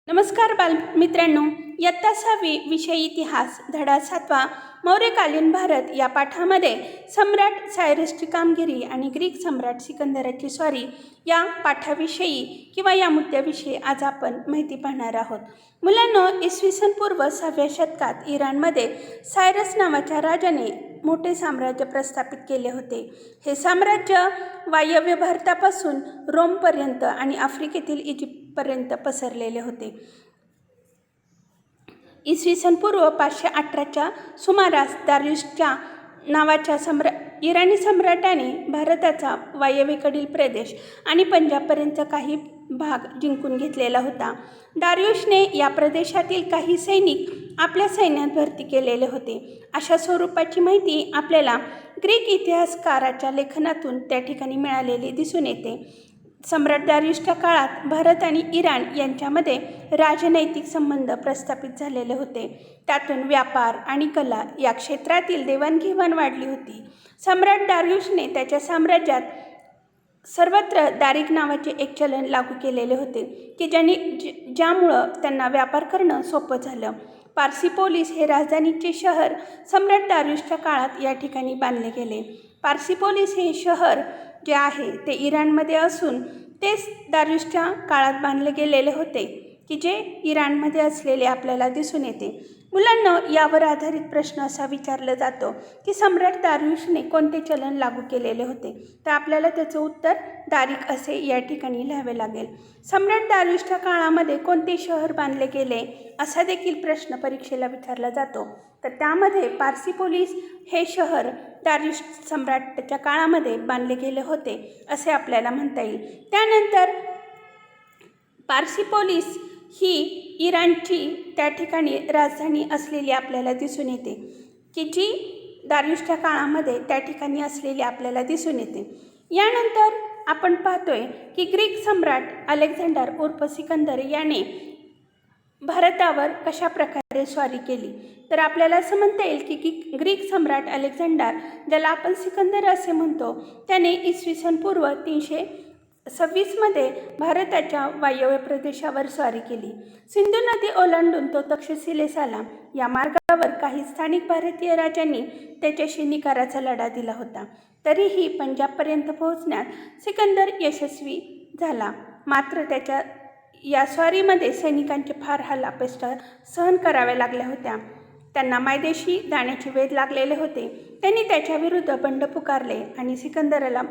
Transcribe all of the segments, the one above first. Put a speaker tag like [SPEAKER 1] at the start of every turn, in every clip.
[SPEAKER 1] नमस्कार बालमित्रांनो, इयत्ता 6वी विषय इतिहास धडा 7वा मौर्यकालीन भारत या पाठामध्ये सम्राट सायरसची कामगिरी आणि ग्रीक सम्राट सिकंदराची स्वारी या पाठाविषयी किंवा या मुद्द्याविषयी आज आपण माहिती पाहणार आहोत. मुलांनो, इसवी सन पूर्व 6व्या शतकात इराणमध्ये सायरस नावाच्या राजाने मोठे साम्राज्य प्रस्थापित केले होते. हे साम्राज्य वायव्य भारतापासून रोमपर्यंत आणि आफ्रिकेतील इजिप्तपर्यंत पसरलेले होते. इसवी सन पूर्व 518च्या सुमारास दारियुशच्या नावाच्या इराणी सम्राटाने भारताचा वायव्येकडील प्रदेश आणि पंजाबपर्यंत काही भाग जिंकून घेतलेला होता. दारियुशने या प्रदेशातील काही सैनिक आपल्या सैन्यात भरती केलेले होते. अशा स्वरूपाची माहिती आपल्याला ग्रीक इतिहासकाराच्या लेखनातून त्या ठिकाणी मिळालेली दिसून येते. सम्राट दारियुशच्या काळात भारत आणि इराण यांच्यामध्ये राजनैतिक संबंध प्रस्थापित झालेले होते. त्यातून व्यापार आणि कला या क्षेत्रातील देवाणघेवाण वाढली होती. सम्राट दारियुशने त्याच्या साम्राज्यात सर्वत्र दारिक नावाचे एक चलन लागू केलेले होते की ज्यामुळं त्यांना व्यापार करणं सोपं झालं. पार्सिपोलिस हे राजधानीचे शहर सम्राट दारियुशच्या काळात या ठिकाणी बांधले गेले. पार्सिपोलिस हे शहर जे आहे ते इराणमध्ये असून तेच दारियुशच्या काळात बांधले गेलेले होते की जे इराणमध्ये असलेले आपल्याला दिसून येते. मुलांना यावर आधारित प्रश्न असा विचारला जातो की सम्राट दारियुशने कोणते चलन लागू केलेले होते, तर आपल्याला त्याचं उत्तर दारिक असे या ठिकाणी लिहावे लागेल. सम्राट दारियुशच्या काळामध्ये कोणते शहर बांधले गेले असा देखील प्रश्न परीक्षेला विचारला जातो. तर त्यामध्ये पार्सिपोलिस हे शहर दारियुश सम्राटच्या काळामध्ये बांधले गेले होते असे आपल्याला म्हणता येईल. त्यानंतर पार्सिपोलिस ही इराणची त्या ठिकाणी राजधानी असलेली आपल्याला दिसून येते की जी दारियुशच्या काळामध्ये त्या ठिकाणी असलेली आपल्याला दिसून येते. यानंतर आपण पाहतोय की ग्रीक सम्राट अलेक्झांडर उर्फ सिकंदर याने भारतावर कशा प्रकारे स्वारी केली, तर आपल्याला असं म्हणता येईल की ग्रीक सम्राट अलेक्झांडर, ज्याला आपण सिकंदर असे म्हणतो, त्याने इसवी सन पूर्व 326मध्ये भारताच्या वायव्य प्रदेशावर स्वारी केली. सिंधू नदी ओलांडून तो तक्षशिलेस आला. या मार्गावर काही स्थानिक भारतीय राजांनी त्याच्याशी निकाराचा लढा दिला होता. तरीही पंजाबपर्यंत पोहोचण्यात सिकंदर यशस्वी झाला. मात्र त्याच्या या स्वारीमध्ये सैनिकांचे फार हाल अपेष्टा सहन कराव्या लागल्या होत्या. त्यांना मायदेशी जाण्याचे वेध लागलेले होते. त्यांनी त्याच्याविरुद्ध बंड पुकारले आणि सिकंदराला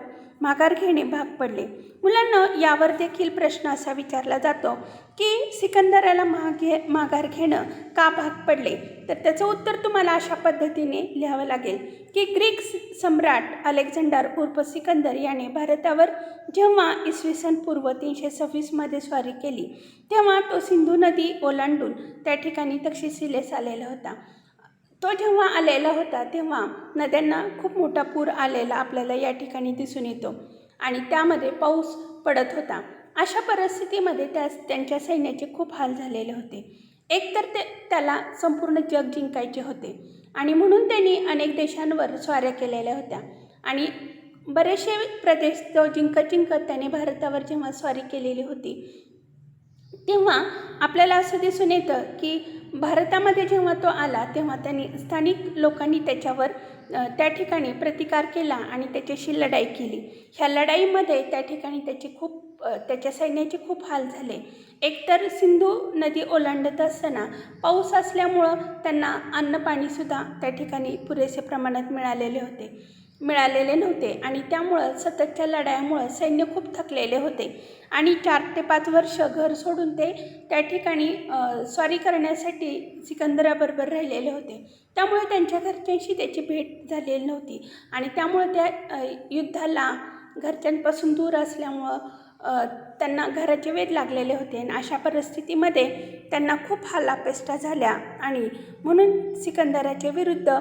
[SPEAKER 1] माघार घेणे भाग पडले. मुलांना यावर देखील प्रश्न असा विचारला जातो की सिकंदराला माघार घेणं का भाग पडले, तर त्याचं उत्तर तुम्हाला अशा पद्धतीने लिहावं लागेल की ग्रीक सम्राट अलेक्झांडर उर्फ सिकंदर याने भारतावर जेव्हा इसवी सन पूर्व 326मध्ये स्वारी केली तेव्हा तो सिंधू नदी ओलांडून त्या ठिकाणी तक्षशिलेस आलेला होता. तो जेव्हा आलेला होता तेव्हा नद्यांना खूप मोठा पूर आलेला आपल्याला या ठिकाणी दिसून येतो आणि त्यामध्ये पाऊस पडत होता. अशा परिस्थितीमध्ये त्यांच्या सैन्याचे खूप हाल झालेले होते. एकतर त्याला संपूर्ण जग जिंकायचे होते आणि म्हणून त्यांनी अनेक देशांवर स्वाऱ्या केलेल्या होत्या आणि बरेचसे प्रदेश तो जिंकत त्याने भारतावर जेव्हा स्वारी केलेली होती तेव्हा आपल्याला असं दिसून येतं की भारतामध्ये जेव्हा तो आला तेव्हा त्यांनी स्थानिक लोकांनी त्याच्यावर त्या ठिकाणी प्रतिकार केला आणि त्याच्याशी लढाई केली. ह्या लढाईमध्ये त्या ठिकाणी त्याच्या सैन्याचे खूप हाल झाले. एकतर सिंधू नदी ओलांडत असताना पाऊस असल्यामुळं त्यांना अन्न पाणीसुद्धा त्या ठिकाणी पुरेसे प्रमाणात मिळालेले नव्हते आणि त्यामुळं सततच्या लढाईमुळं सैन्य खूप थकलेले होते आणि 4 ते 5 वर्ष घर सोडून ते त्या ठिकाणी स्वारी करण्यासाठी सिकंदराबरोबर राहिलेले होते. त्यामुळे त्यांच्या घरच्यांशी त्याची भेट झालेली नव्हती आणि त्यामुळे त्या युद्धाला घरच्यांपासून दूर असल्यामुळं त्यांना घराचे वेध लागलेले होते आणि अशा परिस्थितीमध्ये त्यांना खूप हालापेष्टा झाल्या आणि म्हणून सिकंदराच्या विरुद्ध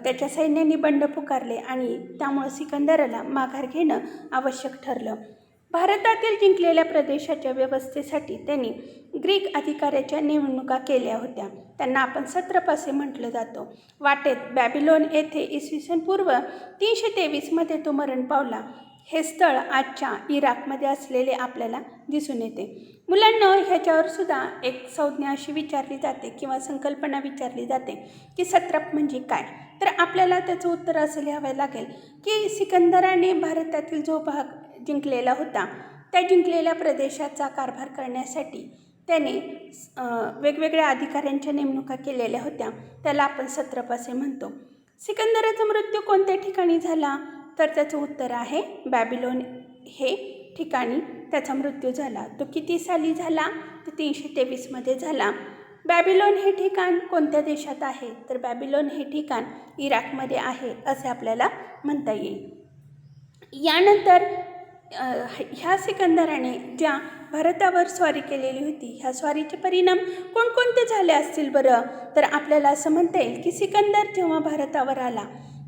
[SPEAKER 1] त्याच्या सैन्याने बंड पुकारले आणि त्यामुळे सिकंदराला माघार घेणं आवश्यक ठरलं. भारतातील जिंकलेल्या प्रदेशाच्या व्यवस्थेसाठी त्यांनी ग्रीक अधिकाऱ्याच्या नेमणुका केल्या होत्या. त्यांना आपण सत्रप असे म्हटलं जातं. वाटेत बॅबिलोन येथे इसवी सन पूर्व 323मध्ये तो मरण पावला. हे स्थळ आजच्या इराकमध्ये असलेले आपल्याला दिसून येते. मुलांना ह्याच्यावर सुद्धा एक संज्ञा अशी विचारली जाते किंवा संकल्पना विचारली जाते की सत्रप म्हणजे काय. तर आपल्याला त्याचं उत्तर असं लिहावं लागेल की सिकंदराने भारतातील जो भाग जिंकलेला होता त्या जिंकलेल्या प्रदेशाचा कारभार करण्यासाठी त्याने वेगवेगळ्या अधिकाऱ्यांच्या नेमणुका केलेल्या होत्या. त्याला आपण सत्रप असे म्हणतो. सिकंदराचा मृत्यू कोणत्या ठिकाणी झाला तर त्याचं उत्तर आहे बॅबिलोन हे ठिकाणी त्याचा मृत्यू झाला. तो किती साली झाला तर 323 झाला. बॅबिलोन हे ठिकाण कोणत्या देशात आहे तर बॅबिलोन हे ठिकाण इराकमध्ये आहे असे आपल्याला म्हणता येईल. यानंतर ह्या सिकंदराने ज्या भारतावर स्वारी केलेली होती ह्या स्वारीचे परिणाम कोणकोणते झाले असतील बरं तर आपल्याला असं म्हणता येईल की सिकंदर जेव्हा भारतावर आला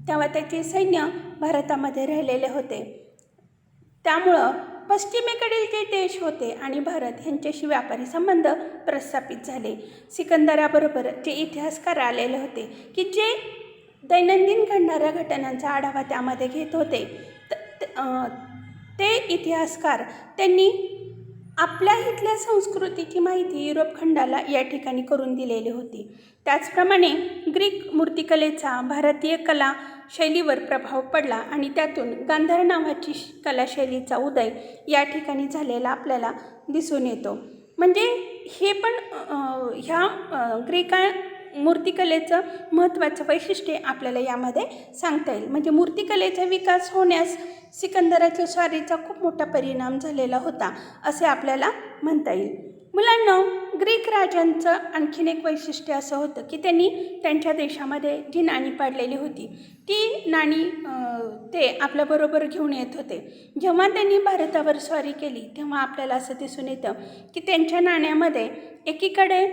[SPEAKER 1] तेव्हा त्याचे सैन्य भारतामध्ये राहिलेले होते. त्यामुळं पश्चिमेकडील जे देश होते आणि भारत यांच्याशी व्यापारी संबंध प्रस्थापित झाले. सिकंदराबरोबर जे इतिहासकार आलेले होते की जे दैनंदिन घडणाऱ्या घटनांचा आढावा त्यामध्ये घेत होते ते इतिहासकार त्यांनी आपल्या इथल्या संस्कृतीची माहिती युरोप खंडाला या ठिकाणी करून दिलेली होती. त्याचप्रमाणे ग्रीक मूर्तिकलेचा भारतीय कला शैलीवर प्रभाव पडला आणि त्यातून गांधार नावाची कलाशैलीचा उदय या ठिकाणी झालेला आपल्याला दिसून येतो. म्हणजे हे पण ह्या ग्रीका मूर्तिकलेचं महत्त्वाचं वैशिष्ट्य आपल्याला यामध्ये सांगता येईल. म्हणजे मूर्तिकलेचा विकास होण्यास सिकंदराच्या स्वारीचा खूप मोठा परिणाम झालेला होता असे आपल्याला म्हणता येईल. मुलांना ग्रीक राजांचं आणखीन एक वैशिष्ट्य असं होतं की त्यांनी त्यांच्या देशामध्ये जी नाणी पाडलेली होती ती नाणी ते आपल्याबरोबर घेऊन येत होते. जेव्हा त्यांनी भारतावर स्वारी केली तेव्हा आपल्याला असं दिसून येतं की त्यांच्या नाण्यामध्ये एकीकडे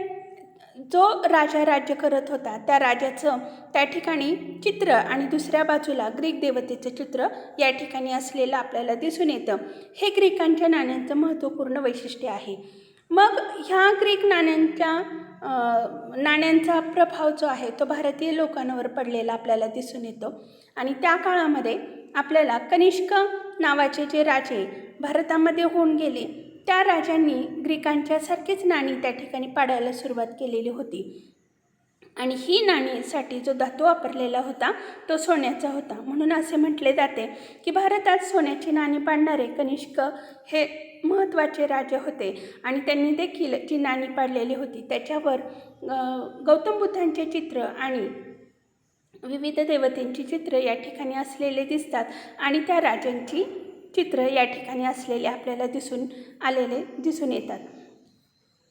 [SPEAKER 1] जो राजा राज्य करत होता त्या राजाचं त्या ठिकाणी चित्र आणि दुसऱ्या बाजूला ग्रीक देवतेचं चित्र या ठिकाणी असलेलं आपल्याला दिसून येतं. हे ग्रीकांच्या नाण्यांचं महत्त्वपूर्ण वैशिष्ट्य आहे. मग ह्या ग्रीक नाण्यांचा प्रभाव जो आहे तो भारतीय लोकांवर पडलेला आपल्याला दिसून येतो. आणि त्या काळामध्ये आपल्याला कनिष्क नावाचे जे राजे भारतामध्ये होऊन गेले त्या राजांनी ग्रीकांच्या सारखीच नाणी त्या ठिकाणी पाडायला सुरुवात केलेली होती. आणि ही नाणीसाठी जो धातू वापरलेला होता तो सोन्याचा होता. म्हणून असे म्हटले जाते की भारतात सोन्याची नाणी पाडणारे कनिष्क हे महत्त्वाचे राजे होते. आणि त्यांनी देखील जी नाणी पाडलेली होती त्याच्यावर गौतम बुद्धांचे चित्र आणि विविध देवतांची चित्र या ठिकाणी असलेले दिसतात. आणि त्या राजांची चित्र या ठिकाणी असलेले आपल्याला दिसून येतात.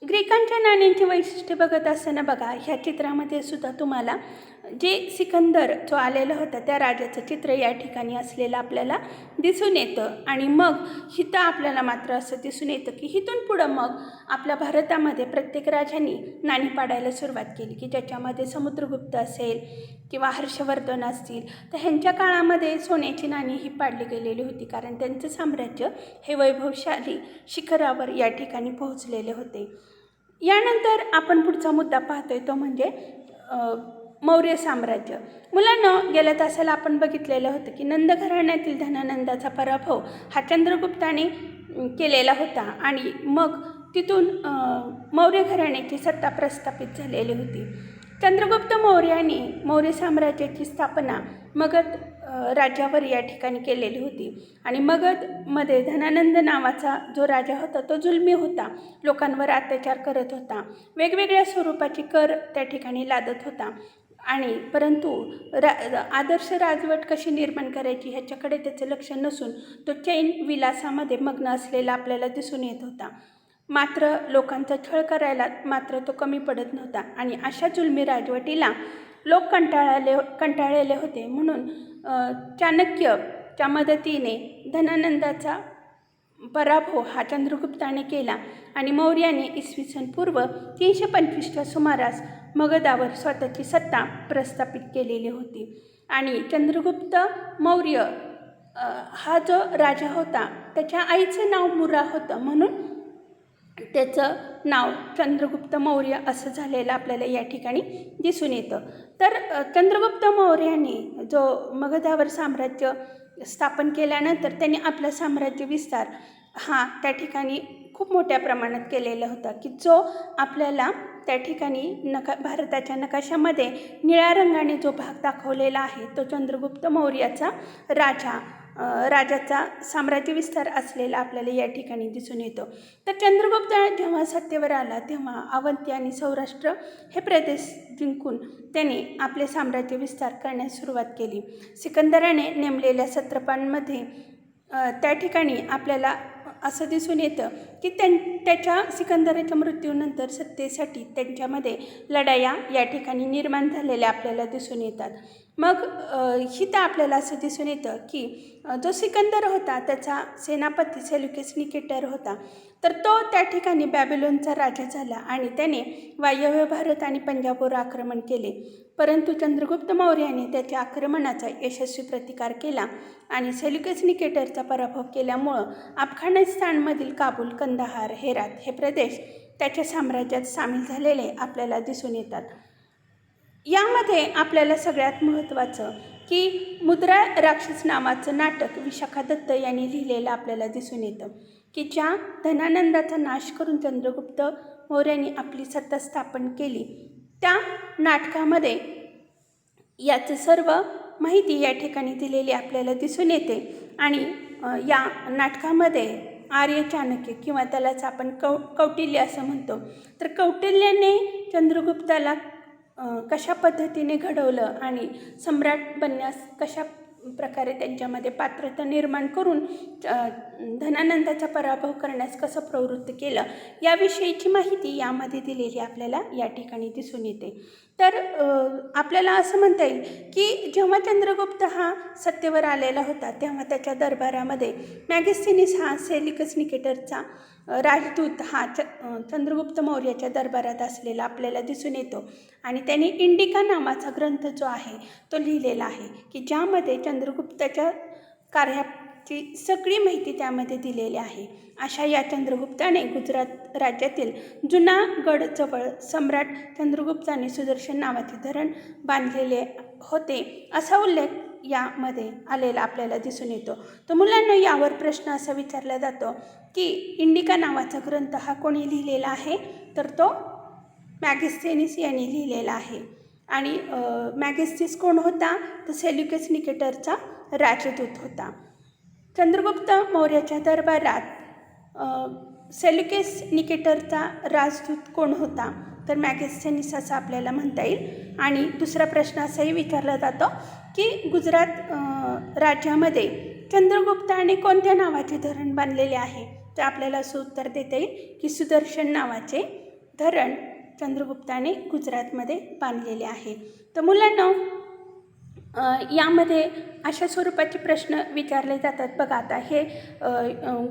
[SPEAKER 1] ग्रीकांच्या नाण्यांचे वैशिष्ट्य बघत असताना बघा ह्या चित्रामध्ये सुद्धा तुम्हाला जे सिकंदर जो आलेला होता त्या राजाचं चित्र या ठिकाणी असलेलं आपल्याला दिसून येतं. आणि मग हिथं आपल्याला मात्र असं दिसून येतं की हिथून पुढं मग आपल्या भारतामध्ये प्रत्येक राजांनी नाणी पाडायला सुरुवात केली की ज्याच्यामध्ये समुद्रगुप्त असेल किंवा हर्षवर्धन असतील तर ह्यांच्या काळामध्ये सोन्याची नाणी ही पाडली गेलेली होती. कारण त्यांचं साम्राज्य हे वैभवशाली शिखरावर या ठिकाणी पोहोचलेले होते. यानंतर आपण पुढचा मुद्दा पाहतोय तो म्हणजे मौर्य साम्राज्य. मुलांना गेल्या तासाला आपण बघितलेलं होतं की नंद घराण्यातील धनानंदाचा पराभव हा चंद्रगुप्ताने केलेला होता. आणि मग तिथून मौर्य घराण्याची सत्ता प्रस्थापित झालेली होती. चंद्रगुप्त मौर्याने मौर्य साम्राज्याची स्थापना मगध राज्यावर या ठिकाणी केलेली होती. आणि मगधमध्ये धनानंद नावाचा जो राजा होता तो जुलमी होता, लोकांवर अत्याचार करत होता, वेगवेगळ्या स्वरूपाची कर त्या ठिकाणी लादत होता. आणि परंतु आदर्श राजवट कशी निर्माण करायची ह्याच्याकडे त्याचं लक्ष नसून तो चैन विलासामध्ये मग्न असलेला आपल्याला दिसून येत होता. मात्र लोकांचा छळ करायला मात्र तो कमी पडत नव्हता. आणि अशा जुलमी राजवटीला लोक कंटाळलेले होते. म्हणून चाणक्यच्या मदतीने धनानंदाचा पराभव हा चंद्रगुप्ताने केला. आणि मौर्याने इसवी पूर्व 325च्या सुमारास मगधावर स्वतःची सत्ता प्रस्थापित केलेली होती. आणि चंद्रगुप्त मौर्य हा जो राजा होता त्याच्या आईचं नाव मुरा होतं, म्हणून त्याचं नाव चंद्रगुप्त मौर्य असं झालेलं आपल्याला या ठिकाणी दिसून येतं. तर चंद्रगुप्त मौर्याने जो मगधावर साम्राज्य स्थापन केल्यानंतर त्यांनी आपलं साम्राज्य विस्तार हा त्या ठिकाणी खूप मोठ्या प्रमाणात केलेला होता, की जो आपल्याला त्या ठिकाणी भारताच्या नकाशामध्ये निळ्या रंगाने जो भाग दाखवलेला आहे तो चंद्रगुप्त मौर्याचा राजाचा साम्राज्य विस्तार असलेला आपल्याला या ठिकाणी दिसून येतो. तर चंद्रगुप्त जेव्हा सत्तेवर आला तेव्हा अवंती आणि सौराष्ट्र हे प्रदेश जिंकून त्याने आपले साम्राज्य विस्तार करण्यास सुरुवात केली. सिकंदराने नेमलेल्या सत्रपांमध्ये त्या ठिकाणी आपल्याला असं दिसून येतं की त्याच्या सिकंदराच्या मृत्यूनंतर सत्तेसाठी त्यांच्यामध्ये लढाया या ठिकाणी निर्माण झालेल्या आपल्याला दिसून येतात. मग हिथं आपल्याला असं दिसून येतं की जो सिकंदर होता त्याचा सेनापती सेल्युकस निकेटर होता, तर तो त्या ठिकाणी बॅबिलोनचा राजा झाला आणि त्याने वायव्य भारत आणि पंजाबवर आक्रमण केले. परंतु चंद्रगुप्त मौर्याने त्याच्या आक्रमणाचा यशस्वी प्रतिकार केला आणि सेल्युकस निकेटरचा पराभव केल्यामुळं अफगाणिस्तानमधील काबूल, कंदाहार, हेरात हे प्रदेश त्याच्या साम्राज्यात सामील झालेले आपल्याला दिसून येतात. यामध्ये आपल्याला सगळ्यात महत्त्वाचं की मुद्रा राक्षस नावाचं नाटक विशाखा दत्त यांनी लिहिलेलं आपल्याला दिसून येतं, की ज्या धनानंदाचा नाश करून चंद्रगुप्त मौर्याने आपली सत्ता स्थापन केली. त्या नाटकामध्ये याचं सर्व माहिती या ठिकाणी दिलेली आपल्याला दिसून येते आणि या नाटकामध्ये आर्य चाणक्य किंवा त्यालाच आपण कौटिल्य असं म्हणतो, तर कौटिल्याने चंद्रगुप्ताला कशा पद्धतीने घडवलं आणि सम्राट बनण्यास कशा प्रकारे त्यांच्यामध्ये पात्रता निर्माण करून धनानंदाचा पराभव करण्यास कसं प्रवृत्त केलं याविषयीची माहिती यामध्ये दिलेली आपल्याला या ठिकाणी दिसून येते. तर आपल्याला असं म्हणता येईल की जेव्हा चंद्रगुप्त हा सत्तेवर आलेला होता तेव्हा त्याच्या दरबारामध्ये मॅगेस्थिनीस हा सेल्युकस निकेटरचा राजदूत हा चंद्रगुप्त मौर्याच्या दरबारात असलेला आपल्याला दिसून येतो आणि त्याने इंडिका नावाचा ग्रंथ जो आहे तो लिहिलेला आहे, की ज्यामध्ये चंद्रगुप्ताच्या कार्याची सगळी माहिती त्यामध्ये दिलेली आहे. अशा या चंद्रगुप्ताने गुजरात राज्यातील जुनागडजवळ सम्राट चंद्रगुप्ताने सुदर्शन नावाचे धरण बांधलेले होते असा उल्लेख यामध्ये आलेला आपल्याला दिसून येतो. तर मुलांना यावर प्रश्न असा विचारला जातो की इंडिका नावाचा ग्रंथ हा कोणी लिहिलेला आहे, तर तो मॅगेस्थेनिस यांनी लिहिलेला आहे. आणि मॅगेस्थिस कोण होता, तर सेल्युकस निकेटरचा राजदूत होता. चंद्रगुप्त मौर्याच्या दरबारात सेल्युकस निकेटरचा राजदूत कोण होता, तर मॅगेस्थेनिस असं आपल्याला म्हणता येईल. आणि दुसरा प्रश्न असाही विचारला जातो की गुजरात राज्यामध्ये चंद्रगुप्ताने कोणत्या नावाचे धरण बांधलेले आहे, तर आपल्याला असं उत्तर देता येईल की सुदर्शन नावाचे धरण चंद्रगुप्ताने गुजरातमध्ये बांधलेले आहे. तर मुलांना यामध्ये अशा स्वरूपाचे प्रश्न विचारले जातात. बघा आता हे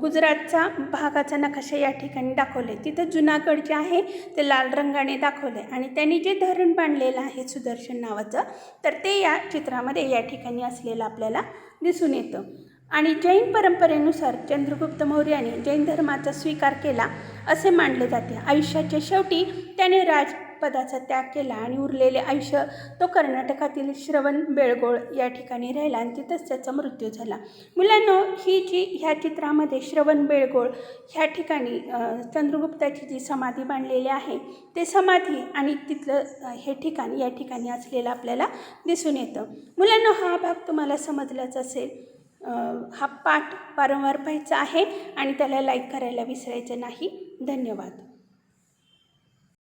[SPEAKER 1] गुजरातचा भागाचा नकाशा या ठिकाणी दाखवले, तिथं जुनागड जे आहे ते लाल रंगाने दाखवले आणि त्यांनी जे धरण बांधलेलं आहे सुदर्शन नावाचं, तर ते या चित्रामध्ये या ठिकाणी असलेलं आपल्याला दिसून येतं. आणि जैन परंपरेनुसार चंद्रगुप्त मौर्याने जैन धर्माचा स्वीकार केला असे मानले जाते. आयुष्याच्या शेवटी त्याने राजपदाचा त्याग केला आणि उरलेले आयुष्य तो कर्नाटकातील श्रवणबेळगोळ या ठिकाणी राहिला आणि तिथंच त्याचा मृत्यू झाला. मुलांना ही जी ह्या चित्रामध्ये श्रवणबेळगोळ ह्या ठिकाणी चंद्रगुप्ताची जी समाधी बांधलेली आहे ते समाधी आणि तिथलं हे ठिकाण या ठिकाणी असलेलं आपल्याला दिसून येतं. मुलांना हा भाग तुम्हाला समजलाच असेल. हा पाठ वारंवार पाहायचा आहे आणि त्याला लाईक करायला विसरायचं नाही. धन्यवाद.